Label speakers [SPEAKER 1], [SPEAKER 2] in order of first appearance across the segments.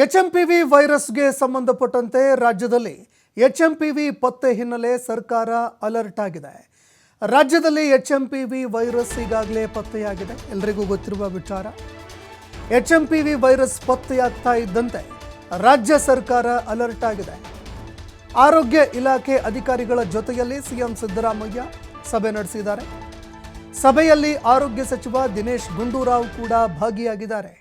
[SPEAKER 1] HMPV ವೈರಸ್ಗೆ ಸಂಬಂಧಪಟ್ಟಂತೆ ರಾಜ್ಯದಲ್ಲಿ HMPV ಪತ್ತೆ ಹಿನ್ನೆಲೆ ಸರ್ಕಾರ ಅಲರ್ಟ್ ಆಗಿದೆ. ರಾಜ್ಯದಲ್ಲಿ ಎಚ್ಎಂಪಿವಿ ವೈರಸ್ ಈಗಾಗಲೇ ಪತ್ತೆಯಾಗಿದೆ. ಎಲ್ಲರಿಗೂ ಗೊತ್ತಿರುವ ವಿಚಾರ. ಎಚ್ಎಂಪಿವಿ ವೈರಸ್ ಪತ್ತೆಯಾಗ್ತಾ ಇದ್ದಂತೆ ರಾಜ್ಯ ಸರ್ಕಾರ ಅಲರ್ಟ್ ಆಗಿದೆ. ಆರೋಗ್ಯ ಇಲಾಖೆ ಅಧಿಕಾರಿಗಳ ಜೊತೆಯಲ್ಲಿ ಸಿಎಂ ಸಿದ್ದರಾಮಯ್ಯ ಸಭೆ ನಡೆಸಿದ್ದಾರೆ. ಸಭೆಯಲ್ಲಿ ಆರೋಗ್ಯ ಸಚಿವ ದಿನೇಶ್ ಗುಂಡೂರಾವ್ ಕೂಡ ಭಾಗಿಯಾಗಿದ್ದಾರೆ.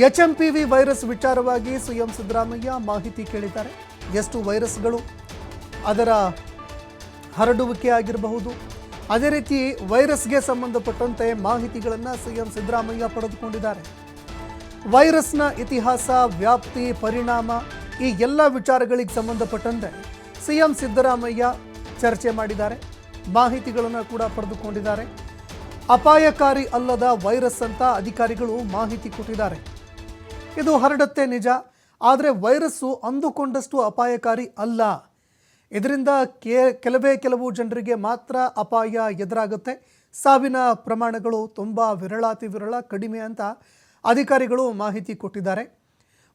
[SPEAKER 1] ಎಚ್ಎಂಪಿವಿ ವೈರಸ್ ವಿಚಾರವಾಗಿ ಸಿಎಂ ಸಿದ್ದರಾಮಯ್ಯ ಮಾಹಿತಿ ಕೇಳಿದ್ದಾರೆ. ಎಷ್ಟು ವೈರಸ್ಗಳು, ಅದರ ಹರಡುವಿಕೆ ಆಗಿರಬಹುದು, ಅದೇ ರೀತಿ ವೈರಸ್ಗೆ ಸಂಬಂಧಪಟ್ಟಂತೆ ಮಾಹಿತಿಗಳನ್ನು ಸಿಎಂ ಸಿದ್ದರಾಮಯ್ಯ ಪಡೆದುಕೊಂಡಿದ್ದಾರೆ. ವೈರಸ್ನ ಇತಿಹಾಸ, ವ್ಯಾಪ್ತಿ, ಪರಿಣಾಮ ಈ ಎಲ್ಲ ವಿಚಾರಗಳಿಗೆ ಸಂಬಂಧಪಟ್ಟಂತೆ ಸಿಎಂ ಸಿದ್ದರಾಮಯ್ಯ ಚರ್ಚೆ ಮಾಡಿದ್ದಾರೆ. ಮಾಹಿತಿಗಳನ್ನು ಕೂಡ ಪಡೆದುಕೊಂಡಿದ್ದಾರೆ. ಅಪಾಯಕಾರಿ ಅಲ್ಲದ ವೈರಸ್ ಅಂತ ಅಧಿಕಾರಿಗಳು ಮಾಹಿತಿ ಕೊಟ್ಟಿದ್ದಾರೆ. ಇದು ಹರಡುತ್ತೆ ನಿಜ, ಆದರೆ ವೈರಸ್ಸು ಅಂದುಕೊಂಡಷ್ಟು ಅಪಾಯಕಾರಿ ಅಲ್ಲ. ಇದರಿಂದ ಕೆಲವು ಜನರಿಗೆ ಮಾತ್ರ ಅಪಾಯ ಎದುರಾಗುತ್ತೆ. ಸಾವಿನ ಪ್ರಮಾಣಗಳು ತುಂಬ ವಿರಳಾತಿ ವಿರಳ, ಕಡಿಮೆ ಅಂತ ಅಧಿಕಾರಿಗಳು ಮಾಹಿತಿ ಕೊಟ್ಟಿದ್ದಾರೆ.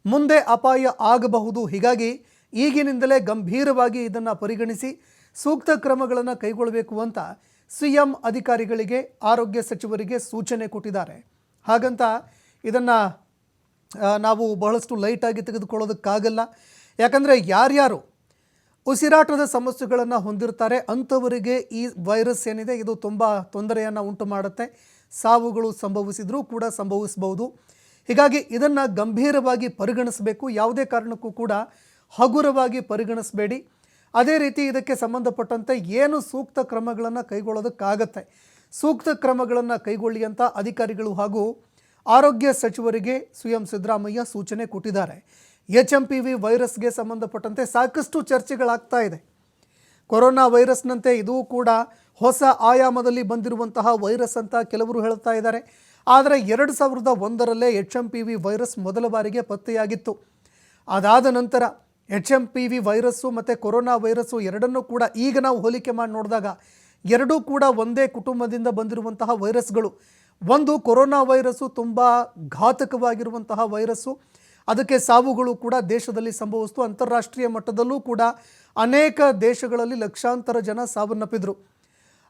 [SPEAKER 1] ಮುಂದೆ ಅಪಾಯ ಆಗಬಹುದು, ಹೀಗಾಗಿ ಈಗಿನಿಂದಲೇ ಗಂಭೀರವಾಗಿ ಇದನ್ನು ಪರಿಗಣಿಸಿ ಸೂಕ್ತ ಕ್ರಮಗಳನ್ನು ಕೈಗೊಳ್ಳಬೇಕು ಅಂತ ಸಿಎಂ ಅಧಿಕಾರಿಗಳಿಗೆ, ಆರೋಗ್ಯ ಸಚಿವರಿಗೆ ಸೂಚನೆ ಕೊಟ್ಟಿದ್ದಾರೆ. ಹಾಗಂತ ಇದನ್ನು ನಾವು ಬಹಳಷ್ಟು ಲೈಟಾಗಿ ತೆಗೆದುಕೊಳ್ಳೋದಕ್ಕಾಗಲ್ಲ. ಯಾಕಂದರೆ ಯಾರ್ಯಾರು ಉಸಿರಾಟದ ಸಮಸ್ಯೆಗಳನ್ನು ಹೊಂದಿರ್ತಾರೆ ಅಂಥವರಿಗೆ ಈ ವೈರಸ್ ಏನಿದೆ ಇದು ತುಂಬ ತೊಂದರೆಯನ್ನು ಉಂಟು ಮಾಡುತ್ತೆ. ಸಾವುಗಳು ಸಂಭವಿಸಿದರೂ ಕೂಡ ಸಂಭವಿಸಬಹುದು. ಹೀಗಾಗಿ ಇದನ್ನು ಗಂಭೀರವಾಗಿ ಪರಿಗಣಿಸಬೇಕು. ಯಾವುದೇ ಕಾರಣಕ್ಕೂ ಕೂಡ ಹಗುರವಾಗಿ ಪರಿಗಣಿಸಬೇಡಿ. ಅದೇ ರೀತಿ ಇದಕ್ಕೆ ಸಂಬಂಧಪಟ್ಟಂತೆ ಏನು ಸೂಕ್ತ ಕ್ರಮಗಳನ್ನು ಕೈಗೊಳ್ಳೋದಕ್ಕಾಗತ್ತೆ, ಸೂಕ್ತ ಕ್ರಮಗಳನ್ನು ಕೈಗೊಳ್ಳಿ ಅಂತ ಅಧಿಕಾರಿಗಳು ಹಾಗೂ ಆರೋಗ್ಯ ಸಚಿವರಿಗೆ ಸಿಎಂ ಸಿದ್ದರಾಮಯ್ಯ ಸೂಚನೆ ಕೊಟ್ಟಿದ್ದಾರೆ. ಎಚ್ಎಂಪಿವಿ ವೈರಸ್ಗೆ ಸಂಬಂಧಪಟ್ಟಂತೆ ಸಾಕಷ್ಟು ಚರ್ಚೆಗಳಾಗ್ತಾ ಇದೆ. ಕೊರೋನಾ ವೈರಸ್ನಂತೆ ಇದು ಕೂಡ ಹೊಸ ಆಯಾಮದಲ್ಲಿ ಬಂದಿರುವಂತಹ ವೈರಸ್ ಅಂತ ಕೆಲವರು ಹೇಳ್ತಾ ಇದ್ದಾರೆ. ಆದರೆ 2001ರಲ್ಲೇ ಎಚ್ಎಂಪಿವಿ ವೈರಸ್ ಮೊದಲ ಬಾರಿಗೆ ಪತ್ತೆಯಾಗಿತ್ತು. ಅದಾದ ನಂತರ ಎಚ್ಎಂಪಿವಿ ವೈರಸ್ಸು ಮತ್ತು ಕೊರೋನಾ ವೈರಸ್ಸು ಎರಡನ್ನೂ ಕೂಡ ಈಗ ನಾವು ಹೋಲಿಕೆ ಮಾಡಿ ನೋಡಿದಾಗ ಎರಡೂ ಕೂಡ ಒಂದೇ ಕುಟುಂಬದಿಂದ ಬಂದಿರುವಂತಹ ವೈರಸ್ಗಳು. ಒಂದು ಕೊರೋನಾ ವೈರಸ್ಸು ತುಂಬ ಘಾತಕವಾಗಿರುವಂತಹ ವೈರಸ್ಸು, ಅದಕ್ಕೆ ಸಾವುಗಳು ಕೂಡ ದೇಶದಲ್ಲಿ ಸಂಭವಿಸಿತು. ಅಂತಾರಾಷ್ಟ್ರೀಯ ಮಟ್ಟದಲ್ಲೂ ಕೂಡ ಅನೇಕ ದೇಶಗಳಲ್ಲಿ ಲಕ್ಷಾಂತರ ಜನ ಸಾವನ್ನಪ್ಪಿದ್ರು.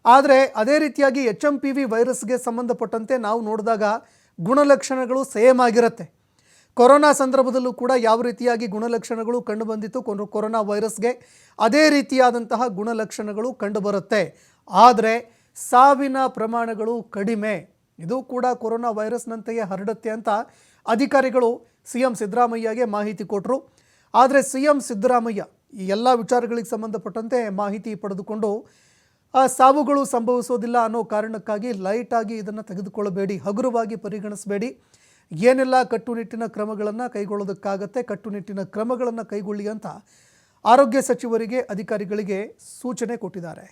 [SPEAKER 1] ಆದರೆ ಅದೇ ರೀತಿಯಾಗಿ ಎಚ್ಎಂಪಿವಿ ವೈರಸ್ಗೆ ಸಂಬಂಧಪಟ್ಟಂತೆ ನಾವು ನೋಡಿದಾಗ ಗುಣಲಕ್ಷಣಗಳು ಸೇಮ್ ಆಗಿರುತ್ತೆ. ಕೊರೋನಾ ಸಂದರ್ಭದಲ್ಲೂ ಕೂಡ ಯಾವ ರೀತಿಯಾಗಿ ಗುಣಲಕ್ಷಣಗಳು ಕಂಡುಬಂದಿತ್ತು ಕೊರೋನಾ ವೈರಸ್ಗೆ, ಅದೇ ರೀತಿಯಾದಂತಹ ಗುಣಲಕ್ಷಣಗಳು ಕಂಡುಬರುತ್ತೆ. ಆದರೆ ಸಾವಿನ ಪ್ರಮಾಣಗಳು ಕಡಿಮೆ. ಇದು ಕೂಡ ಕೊರೋನಾ ವೈರಸ್ನಂತೆಯೇ ಹರಡುತ್ತೆ ಅಂತ ಅಧಿಕಾರಿಗಳು ಸಿಎಂ ಸಿದ್ದರಾಮಯ್ಯಗೆ ಮಾಹಿತಿ ಕೊಟ್ಟರು. ಆದರೆ ಸಿಎಂ ಸಿದ್ದರಾಮಯ್ಯ ಈ ಎಲ್ಲ ವಿಚಾರಗಳಿಗೆ ಸಂಬಂಧಪಟ್ಟಂತೆ ಮಾಹಿತಿ ಪಡೆದುಕೊಂಡು ಸಾವುಗಳು ಸಂಭವಿಸೋದಿಲ್ಲ ಅನ್ನೋ ಕಾರಣಕ್ಕಾಗಿ ಲೈಟಾಗಿ ಇದನ್ನು ತೆಗೆದುಕೊಳ್ಳಬೇಡಿ, ಹಗುರವಾಗಿ ಪರಿಗಣಿಸಬೇಡಿ. ಏನೆಲ್ಲ ಕಟ್ಟುನಿಟ್ಟಿನ ಕ್ರಮಗಳನ್ನು ಕೈಗೊಳ್ಳೋದಕ್ಕಾಗತ್ತೆ ಕಟ್ಟುನಿಟ್ಟಿನ ಕ್ರಮಗಳನ್ನು ಕೈಗೊಳ್ಳಿ ಅಂತ ಆರೋಗ್ಯ ಸಚಿವರಿಗೆ, ಅಧಿಕಾರಿಗಳಿಗೆ ಸೂಚನೆ ಕೊಟ್ಟಿದ್ದಾರೆ.